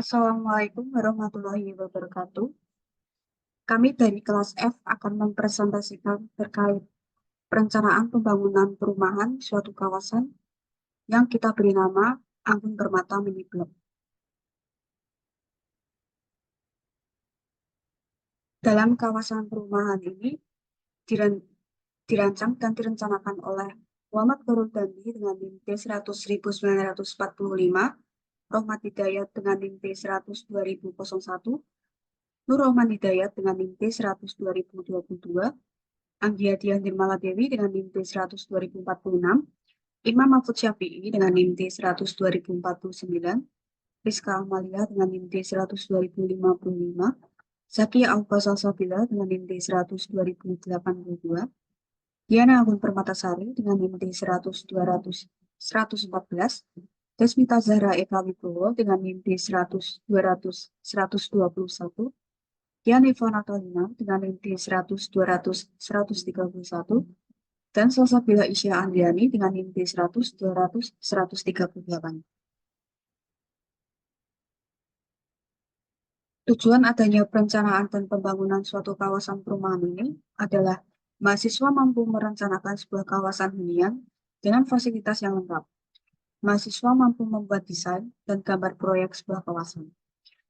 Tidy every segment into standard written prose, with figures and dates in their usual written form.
Assalamualaikum warahmatullahi wabarakatuh. Kami dari kelas F akan mempresentasikan terkait perencanaan pembangunan perumahan suatu kawasan yang kita beri nama Anggun Permata Mini Blok. Dalam kawasan perumahan ini dirancang dan direncanakan oleh Muhammad Korul Dandi dengan NIM T100.945, Rohmat Hidayat dengan NIM T100.2001, Nur Rohman Hidayat dengan NIM T100.2022, Anggi Hadiah Nirmala Dewi dengan NIM T100.2046, Imam Mahfud Syafi'i dengan NIM T100.2049, Rizka Amalia dengan NIM T100.2055, Zakia Aufa Salsabila dengan NIM T100.2082, Diana Agun Permatasari dengan NIM T100.200.114, Desmita Zahra Eka Wibowo dengan NIM T100.200.121, Dian Iva Natalina dengan NIM T100.200.131, dan Salsabila Isya Andriani dengan NIM T100.200.138. Tujuan adanya perencanaan dan pembangunan suatu kawasan perumahan ini adalah mahasiswa mampu merencanakan sebuah kawasan hunian dengan fasilitas yang lengkap. Mahasiswa mampu membuat desain dan gambar proyek sebuah kawasan.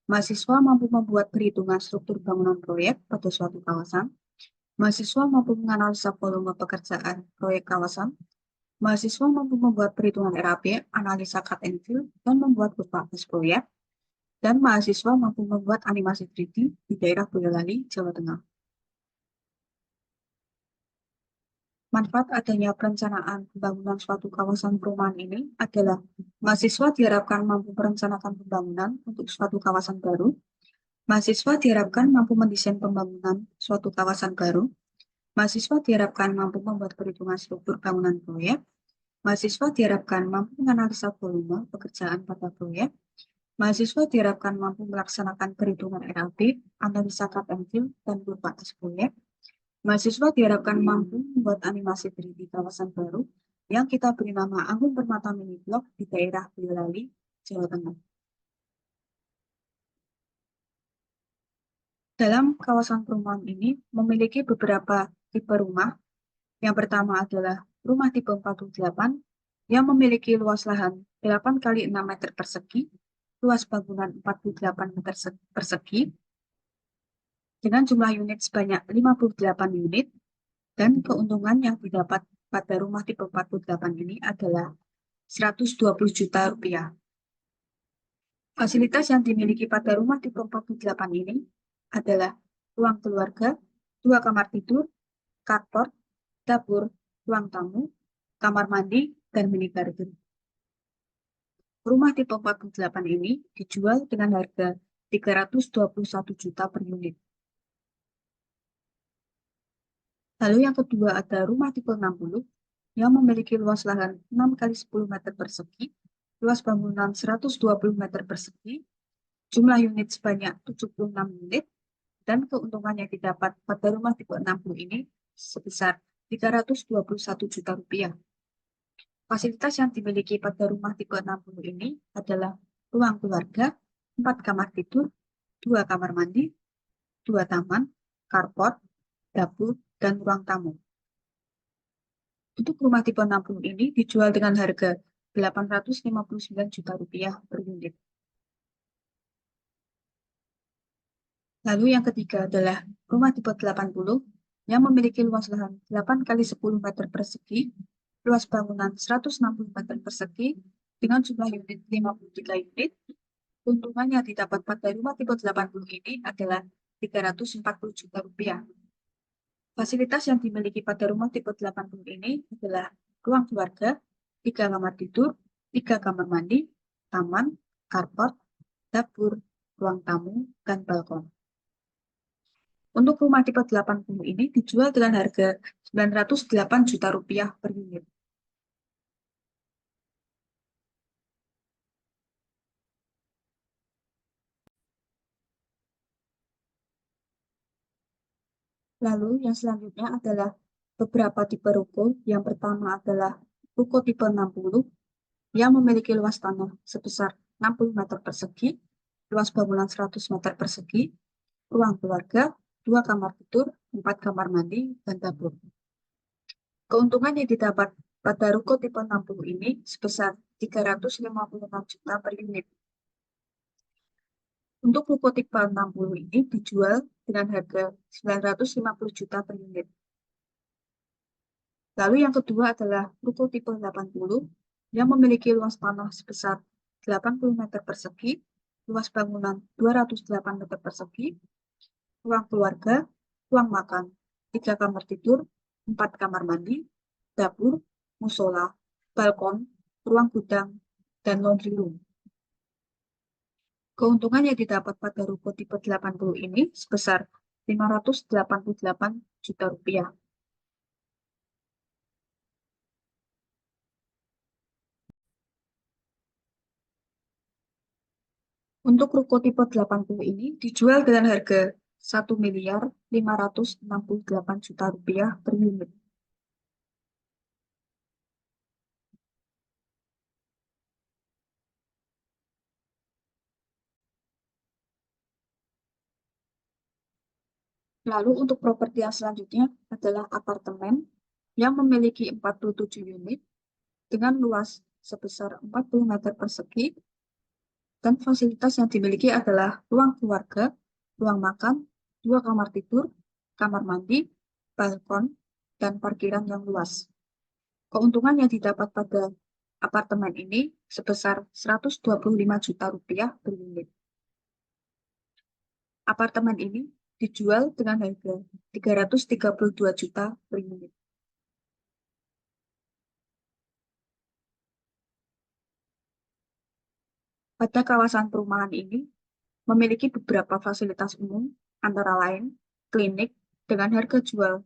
Mahasiswa mampu membuat perhitungan struktur bangunan proyek pada suatu kawasan. Mahasiswa mampu menganalisa volume pekerjaan proyek kawasan. Mahasiswa mampu membuat perhitungan RAP, analisa cut and fill, dan membuat kurva proyek. Dan mahasiswa mampu membuat animasi 3D di daerah Boyolali, Jawa Tengah. Manfaat adanya perencanaan pembangunan suatu kawasan perumahan ini adalah mahasiswa diharapkan mampu merencanakan pembangunan untuk suatu kawasan baru. Mahasiswa diharapkan mampu mendesain pembangunan suatu kawasan baru. Mahasiswa diharapkan mampu membuat perhitungan struktur bangunan proyek. Mahasiswa diharapkan mampu menganalisa volume pekerjaan pada proyek. Mahasiswa diharapkan mampu melaksanakan perhitungan RLP, analisa cut and fill, dan kurva proyek. Mahasiswa diharapkan mampu membuat animasi 3D kawasan baru yang kita beri nama Anggun Permata Mini Blok di daerah Boyolali, Jawa Tengah. Dalam kawasan perumahan ini memiliki beberapa tipe rumah. Yang pertama adalah rumah tipe 48 yang memiliki luas lahan 8 kali 6 meter persegi, luas bangunan 48 meter persegi, dengan jumlah unit sebanyak 58 unit, dan keuntungan yang didapat pada rumah tipe 48 ini adalah 120 juta rupiah. Fasilitas yang dimiliki pada rumah tipe 48 ini adalah ruang keluarga, 2 kamar tidur, carport, dapur, ruang tamu, kamar mandi, dan mini garden. Rumah tipe 48 ini dijual dengan harga 321 juta per unit. Lalu yang kedua ada rumah tipe 60 yang memiliki luas lahan 6 kali 10 meter persegi, luas bangunan 120 meter persegi, jumlah unit sebanyak 76 unit, dan keuntungan yang didapat pada rumah tipe 60 ini sebesar 321 juta rupiah. Fasilitas yang dimiliki pada rumah tipe 60 ini adalah ruang keluarga, 4 kamar tidur, 2 kamar mandi, 2 taman, carport, dapur, dan ruang tamu. Untuk rumah tipe 60 ini dijual dengan harga 859 juta rupiah per unit. Lalu yang ketiga adalah rumah tipe 80 yang memiliki luas lahan 8 kali 10 meter persegi, luas bangunan 160 meter persegi, dengan jumlah unit 53 unit. Keuntungan yang didapat pada rumah tipe 80 ini adalah 340 juta rupiah. Fasilitas yang dimiliki pada rumah tipe 80 ini adalah ruang keluarga, 3 kamar tidur, 3 kamar mandi, taman, carport, dapur, ruang tamu, dan balkon. Untuk rumah tipe 80 ini dijual dengan harga 908 juta rupiah per unit. Lalu yang selanjutnya adalah beberapa tipe ruko. Yang pertama adalah ruko tipe 60 yang memiliki luas tanah sebesar 60 meter persegi, luas bangunan 100 meter persegi, ruang keluarga, 2 kamar tidur, 4 kamar mandi, dan dapur. Keuntungan yang didapat pada ruko tipe 60 ini sebesar 356 juta per unit. Untuk ruko tipe 60 ini dijual dengan harga 950 juta per unit. Lalu yang kedua adalah ruko tipe 80 yang memiliki luas tanah sebesar 80 meter persegi, luas bangunan 208 meter persegi, ruang keluarga, ruang makan, 3 kamar tidur, 4 kamar mandi, dapur, musola, balkon, ruang gudang, dan laundry room. Keuntungan yang didapat pada ruko tipe 80 ini sebesar 588 juta rupiah. Untuk ruko tipe 80 ini dijual dengan harga 1.568 juta rupiah per unit. Lalu untuk properti yang selanjutnya adalah apartemen yang memiliki 47 unit dengan luas sebesar 40 meter persegi dan fasilitas yang dimiliki adalah ruang keluarga, ruang makan, 2 kamar tidur, kamar mandi, balkon, dan parkiran yang luas. Keuntungan yang didapat pada apartemen ini sebesar 125 juta rupiah per unit. Apartemen ini dijual dengan harga 332 juta per unit. Pada kawasan perumahan ini memiliki beberapa fasilitas umum, antara lain klinik dengan harga jual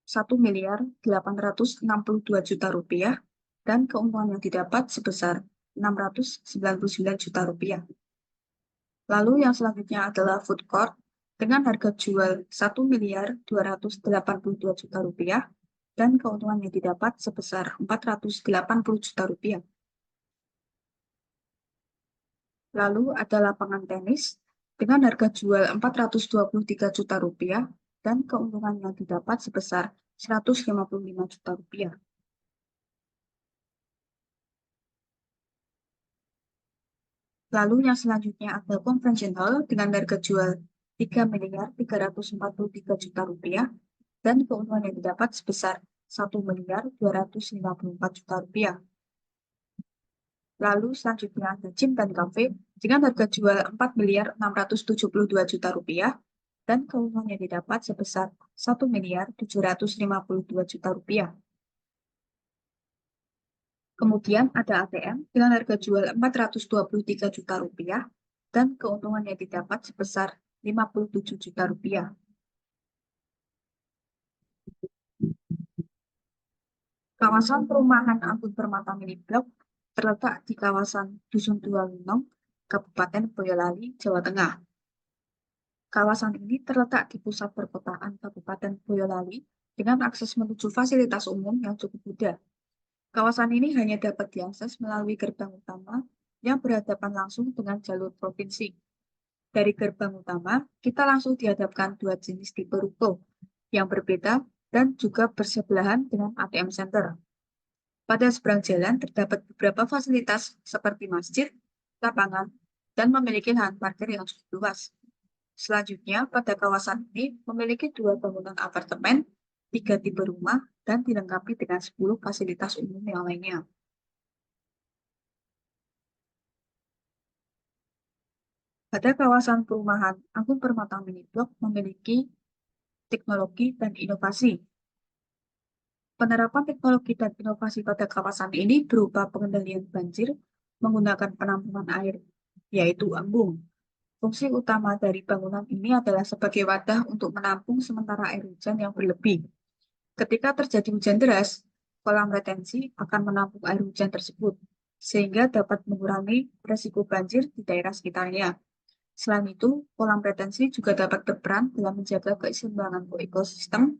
1.862 juta rupiah dan keuntungan yang didapat sebesar 699 juta rupiah. Lalu yang selanjutnya adalah food court dengan harga jual 1.282 juta rupiah dan keuntungan yang didapat sebesar 480 juta rupiah. Lalu ada lapangan tenis dengan harga jual 423 juta rupiah dan keuntungan yang didapat sebesar 155 juta rupiah. Lalu yang selanjutnya ada convention hall dengan harga jual 3.343 juta rupiah dan keuntungan yang didapat sebesar 1.254 juta rupiah. Lalu selanjutnya ada gym dan cafe dengan harga jual 4.672 juta rupiah dan keuntungan yang didapat sebesar 1.752 juta rupiah. Kemudian ada ATM dengan harga jual 423 juta rupiah dan keuntungan yang didapat sebesar 57 juta rupiah. Kawasan perumahan Anggun Permata Mini Blok terletak di kawasan Dusun Dua Lunong, Kabupaten Boyolali, Jawa Tengah. Kawasan ini terletak di pusat perkotaan Kabupaten Boyolali dengan akses menuju fasilitas umum yang cukup mudah. Kawasan ini hanya dapat diakses melalui gerbang utama yang berhadapan langsung dengan jalur provinsi. Dari gerbang utama, kita langsung dihadapkan dua jenis tipe ruko yang berbeda dan juga bersebelahan dengan ATM Center. Pada seberang jalan terdapat beberapa fasilitas seperti masjid, lapangan, dan memiliki lahan parkir yang cukup luas. Selanjutnya, pada kawasan ini memiliki 2 bangunan apartemen, 3 tipe rumah, dan dilengkapi dengan 10 fasilitas umum yang lainnya. Pada kawasan perumahan Anggun Permata Mini Blok memiliki teknologi dan inovasi. Penerapan teknologi dan inovasi pada kawasan ini berupa pengendalian banjir menggunakan penampungan air, yaitu embung. Fungsi utama dari bangunan ini adalah sebagai wadah untuk menampung sementara air hujan yang berlebih. Ketika terjadi hujan deras, kolam retensi akan menampung air hujan tersebut, sehingga dapat mengurangi resiko banjir di daerah sekitarnya. Selain itu, kolam retensi juga dapat berperan dalam menjaga keseimbangan ekosistem,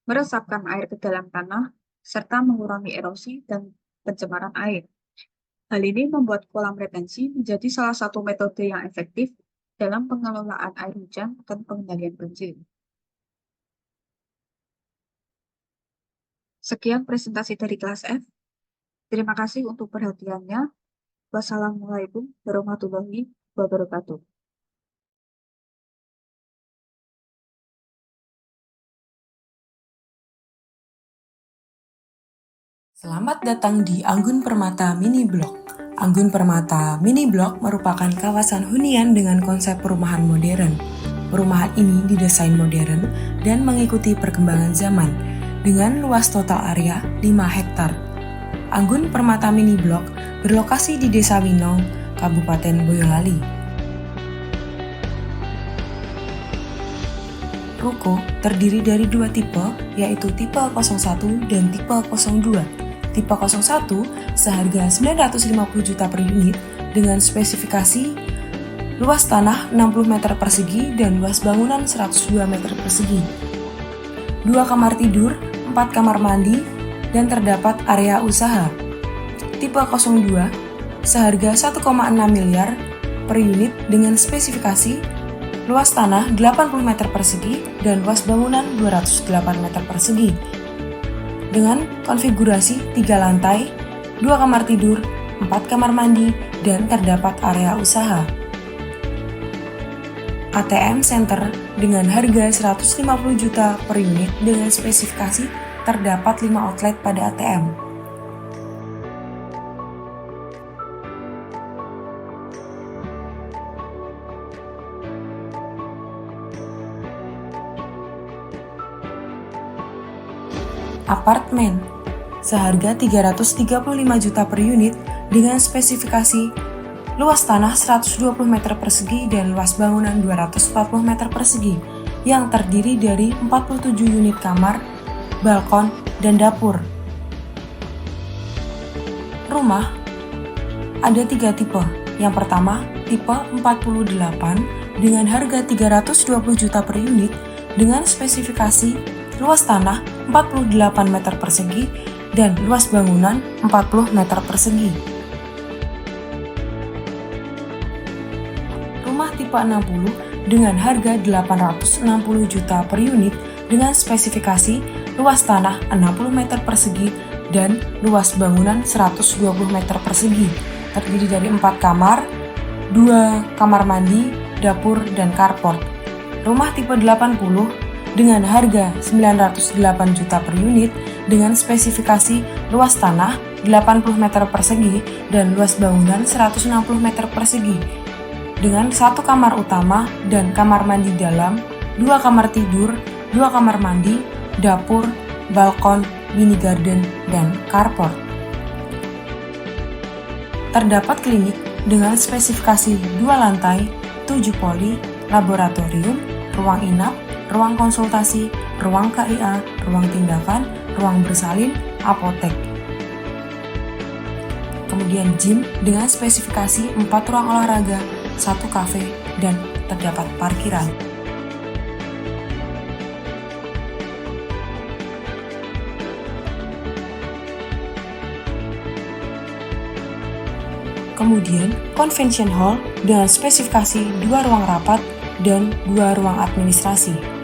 meresapkan air ke dalam tanah, serta mengurangi erosi dan pencemaran air. Hal ini membuat kolam retensi menjadi salah satu metode yang efektif dalam pengelolaan air hujan dan pengendalian banjir. Sekian presentasi dari kelas F. Terima kasih untuk perhatiannya. Wassalamualaikum warahmatullahi wabarakatuh. Selamat datang di Anggun Permata Mini Blok. Anggun Permata Mini Blok merupakan kawasan hunian dengan konsep perumahan modern. Perumahan ini didesain modern dan mengikuti perkembangan zaman dengan luas total area 5 hektar. Anggun Permata Mini Blok berlokasi di Desa Winong, Kabupaten Boyolali. Ruko terdiri dari dua tipe, yaitu tipe 01 dan tipe 02. Tipe 01 seharga 950 juta per unit dengan spesifikasi luas tanah 60 meter persegi dan luas bangunan 102 meter persegi. 2 kamar tidur, 4 kamar mandi, dan terdapat area usaha. Tipe 02 seharga 1,6 miliar per unit dengan spesifikasi luas tanah 80 meter persegi dan luas bangunan 208 meter persegi. Dengan konfigurasi 3 lantai, 2 kamar tidur, 4 kamar mandi, dan terdapat area usaha. ATM Center dengan harga 150 juta per unit dengan spesifikasi terdapat 5 outlet pada ATM. Apartemen seharga 335 juta per unit dengan spesifikasi luas tanah 120 meter persegi dan luas bangunan 240 meter persegi yang terdiri dari 47 unit kamar, balkon, dan dapur. Rumah ada 3 tipe. Yang pertama, tipe 48 dengan harga 320 juta per unit dengan spesifikasi luas tanah 48 meter persegi dan luas bangunan 40 meter persegi. Rumah tipe 60 dengan harga 860 juta per unit dengan spesifikasi luas tanah 60 meter persegi dan luas bangunan 120 meter persegi, terdiri dari 4 kamar, 2 kamar mandi, dapur, dan carport. Rumah tipe 80 dengan harga 908 juta per unit dengan spesifikasi luas tanah 80 meter persegi dan luas bangunan 160 meter persegi dengan 1 kamar utama dan kamar mandi dalam, 2 kamar tidur, 2 kamar mandi, dapur, balkon, mini garden, dan carport. Terdapat klinik dengan spesifikasi 2 lantai, 7 poli, laboratorium, ruang inap, ruang konsultasi, ruang KIA, ruang tindakan, ruang bersalin, apotek. Kemudian gym dengan spesifikasi 4 ruang olahraga, 1 kafe, dan terdapat parkiran. Kemudian convention hall dengan spesifikasi 2 ruang rapat dan 2 ruang administrasi.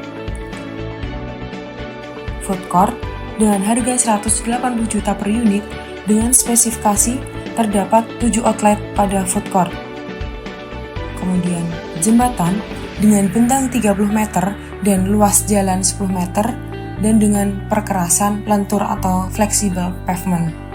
Food court dengan harga 180 juta per unit dengan spesifikasi terdapat 7 outlet pada food court. Kemudian jembatan dengan bentang 30 meter dan luas jalan 10 meter dan dengan perkerasan lentur atau fleksibel pavement.